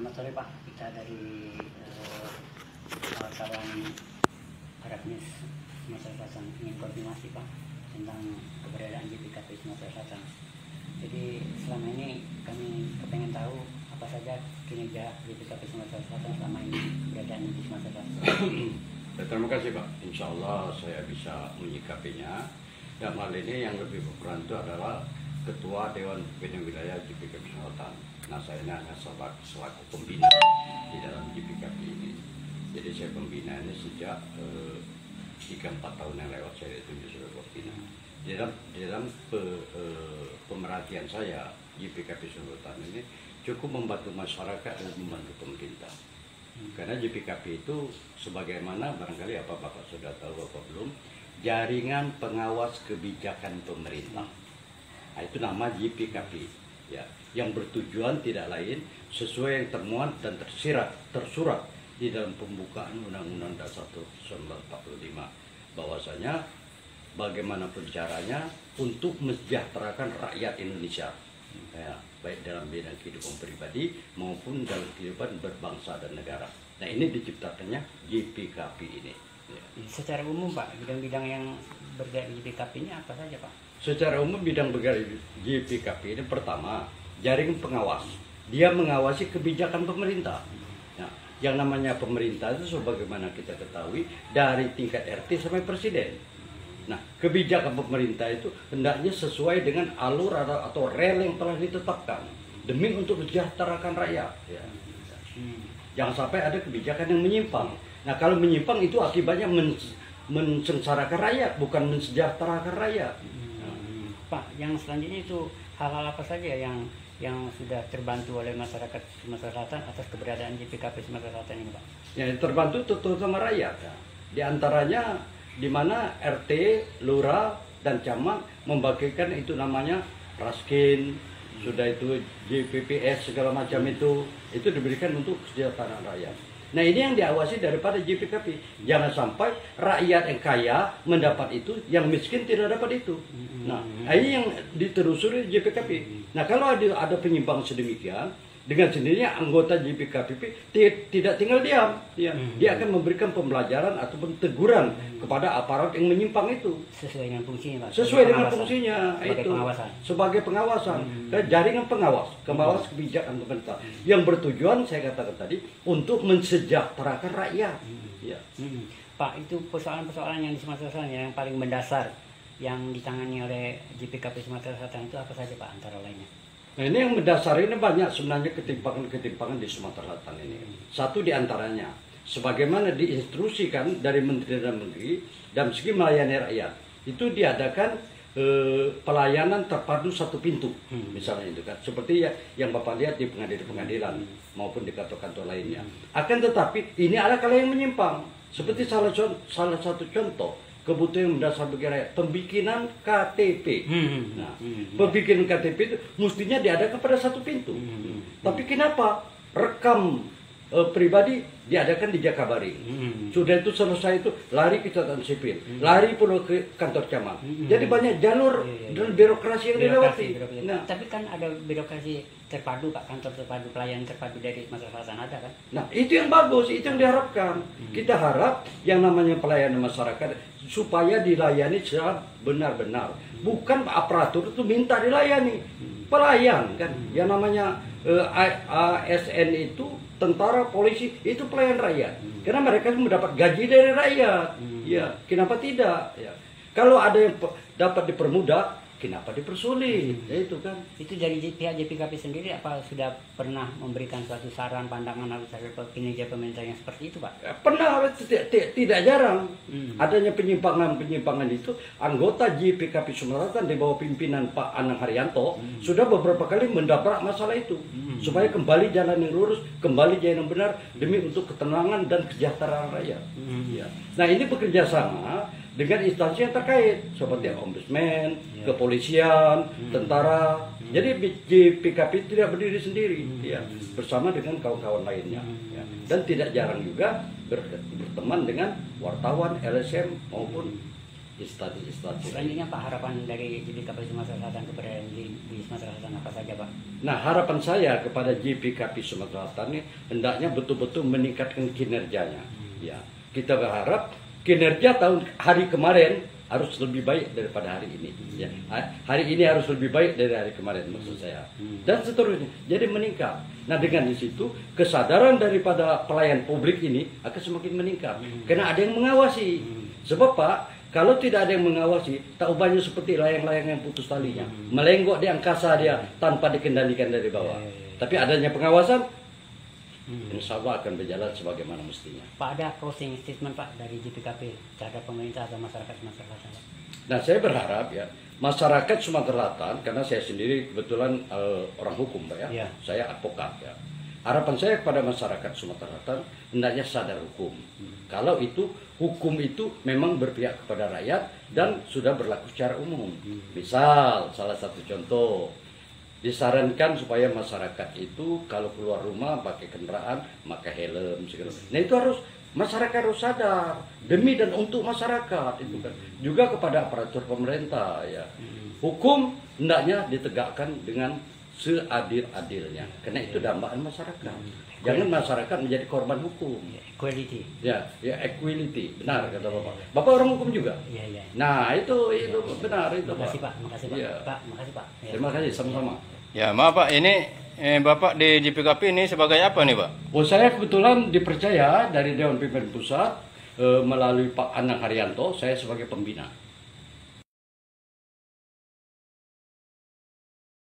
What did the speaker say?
Selamat sore Pak, kita dari wartawan Arab News Sumatera Selatan ingin koordinasi Pak tentang keberadaan JPKP Sumatera Selatan. Jadi selama ini kami kepengen tahu apa saja kinerja JPKP Sumatera Selatan selama ini keberadaan di Sumatera Selatan. Terima kasih Pak, insya Allah saya bisa menyikapinya. Dan hal ini yang lebih berperan itu adalah Ketua Dewan Pembina Wilayah JPKP Selatan. Nah, saya ini hanya selaku pembina di dalam JPKP ini. Jadi saya pembina ini sejak 3-4 tahun yang lewat saya ditunjuk sebagai pembina. Di dalam pemerhatian saya, JPKP Selatan ini cukup membantu masyarakat dan membantu pemerintah. Karena JPKP itu sebagaimana barangkali apa Bapak sudah tahu Bapak belum, jaringan pengawas kebijakan pemerintah. Nah, itu nama JPKP ya, yang bertujuan tidak lain sesuai yang termuat dan tersurat di dalam pembukaan Undang-Undang Dasar 1945 bahwasanya bagaimanapun caranya untuk mensejahterakan rakyat Indonesia ya, baik dalam bidang kehidupan pribadi maupun dalam kehidupan berbangsa dan negara. Nah, ini diciptakannya JPKP ini ya. Secara umum Pak, bidang-bidang yang bergerak di JPKP ini apa saja Pak? Secara umum bidang bergerak JPKP ini pertama jaring pengawas. Dia mengawasi kebijakan pemerintah. Nah, yang namanya pemerintah itu sebagaimana kita ketahui dari tingkat RT sampai presiden. Nah, kebijakan pemerintah itu hendaknya sesuai dengan alur atau rel yang telah ditetapkan demi untuk mensejahterakan rakyat. Ya. Jangan sampai ada kebijakan yang menyimpang. Nah, kalau menyimpang itu akibatnya mensengsarakan rakyat, bukan mensejahterakan rakyat. Pak, yang selanjutnya itu hal-hal apa saja yang sudah terbantu oleh masyarakat Sumatera Selatan atas keberadaan JPKP Sumatera Selatan ini Pak? Yang terbantu terutama rakyat. Ya. Di antaranya di mana RT, lurah, dan camat membagikan itu namanya raskin, sudah itu JPPS segala macam itu diberikan untuk kesejahteraan rakyat. Nah, ini yang diawasi daripada JPKP. Jangan sampai rakyat yang kaya mendapat itu, yang miskin tidak dapat itu. Nah, ini yang ditelusuri JPKP. Nah, kalau ada penyimpang sedemikian, dengan sendirinya anggota JPKP tidak tinggal diam. Dia akan memberikan pembelajaran ataupun teguran kepada aparat yang menyimpang itu. Sesuai dengan fungsinya Pak? Sesuai dengan fungsinya. Sebagai pengawasan? Sebagai pengawasan. Jaringan pengawas kebijakan pemerintah. Yang bertujuan, saya katakan tadi, untuk mensejahterakan rakyat. Pak, itu persoalan-persoalan yang di Sumatera Selatan yang paling mendasar yang ditangani oleh JPKP Sumatera Selatan itu apa saja Pak antara lainnya? Nah, ini yang mendasar ini banyak sebenarnya ketimpangan di Sumatera Selatan ini. Satu di antaranya, sebagaimana diinstruksikan dari Menteri Dalam Negeri dalam segi melayani rakyat, itu diadakan pelayanan terpadu satu pintu, misalnya itu kan, seperti yang Bapak lihat di pengadilan maupun di kantor-kantor lainnya. Akan tetapi ini ada kala yang menyimpang, seperti salah satu contoh kebutuhan mendasar bagi rakyat, pembikinan KTP. Nah, pembikinan KTP itu mestinya diadakan pada satu pintu. Tapi kenapa rekam pribadi diadakan di Jakabaring? Sudah itu selesai itu lari ke catatan sipil, lari pula ke kantor camat. Jadi banyak jalur dan birokrasi yang dilewati. Nah, tapi kan ada birokrasi terpadu Pak, kantor terpadu, pelayanan terpadu dari Sumatera Selatan ada kan? Nah, itu yang bagus, itu yang diharapkan. Kita harap yang namanya pelayanan masyarakat supaya dilayani secara benar-benar. Bukan aparatur itu minta dilayani. Pelayan kan, yang namanya ASN itu tentara, polisi, itu pelayan rakyat. Karena mereka mendapat gaji dari rakyat. Ya, kenapa tidak? Ya. Kalau ada yang dapat dipermudah, kenapa dipersulit? Ya, itu kan. Itu dari pihak JPKP sendiri apa sudah pernah memberikan suatu saran, pandangan atau kinerja pemerintah yang seperti itu Pak? Pernah, tidak jarang. Adanya penyimpangan itu, anggota JPKP Sumatera Selatan di bawah pimpinan Pak Anang Haryanto sudah beberapa kali mendabrak masalah itu. Supaya kembali jalan yang lurus, kembali jalan yang benar demi untuk ketenangan dan kesejahteraan rakyat. Ya. Nah, ini bekerja sama dengan instansi yang terkait seperti ombudsman, kepolisian, tentara. Jadi JPKP tidak berdiri sendiri, ya, bersama dengan kawan-kawan lainnya. Ya. Dan tidak jarang juga berteman dengan wartawan, LSM maupun instansi. Selanjutnya Pak, harapan dari JPKP Sumatera Selatan kepada di Sumatera Selatan apa saja Pak? Nah, harapan saya kepada JPKP Sumatera Selatan ini hendaknya betul-betul meningkatkan kinerjanya. Ya, kita berharap kinerja hari kemarin harus lebih baik daripada hari ini. Ya, hari ini harus lebih baik dari hari kemarin maksud saya. Dan seterusnya. Jadi meningkat. Nah, dengan di situ kesadaran daripada pelayan publik ini akan semakin meningkat. Karena ada yang mengawasi. Sebab Pak, kalau tidak ada yang mengawasi, tak ubahnya seperti layang-layang yang putus talinya. Melenggok di angkasa dia tanpa dikendalikan dari bawah. Tapi adanya pengawasan, insya Allah akan berjalan sebagaimana mestinya. Pak, ada closing statement Pak dari JPKP terhadap pemerintah atau masyarakat Sumatera Selatan? Nah, saya berharap ya masyarakat Sumatera Selatan, karena saya sendiri kebetulan orang hukum Pak ya, saya advokat ya. Harapan saya kepada masyarakat Sumatera Selatan hendaknya sadar hukum. Kalau itu hukum itu memang berpihak kepada rakyat dan sudah berlaku secara umum. Misal salah satu contoh, disarankan supaya masyarakat itu kalau keluar rumah pakai kendaraan pakai helm segala. Nah, itu masyarakat harus sadar demi dan untuk masyarakat itu kan. Juga kepada aparatur pemerintah ya. Hukum hendaknya ditegakkan dengan seadil-adilnya. Karena itu dambaan masyarakat. Jangan masyarakat menjadi korban hukum. Equality. Ya, equality. Benar kata Bapak. Bapak orang hukum juga? Iya. Nah, itu benar itu Pak. Makasih Pak, makasih Pak. Ya. Pak, makasih Pak. Ya. Terima kasih sama-sama. Ya, maaf Pak, ini Bapak di JPKP ini sebagai apa nih Pak? Oh, saya kebetulan dipercaya dari Dewan Pimpinan Pusat melalui Pak Anang Haryanto, saya sebagai pembina.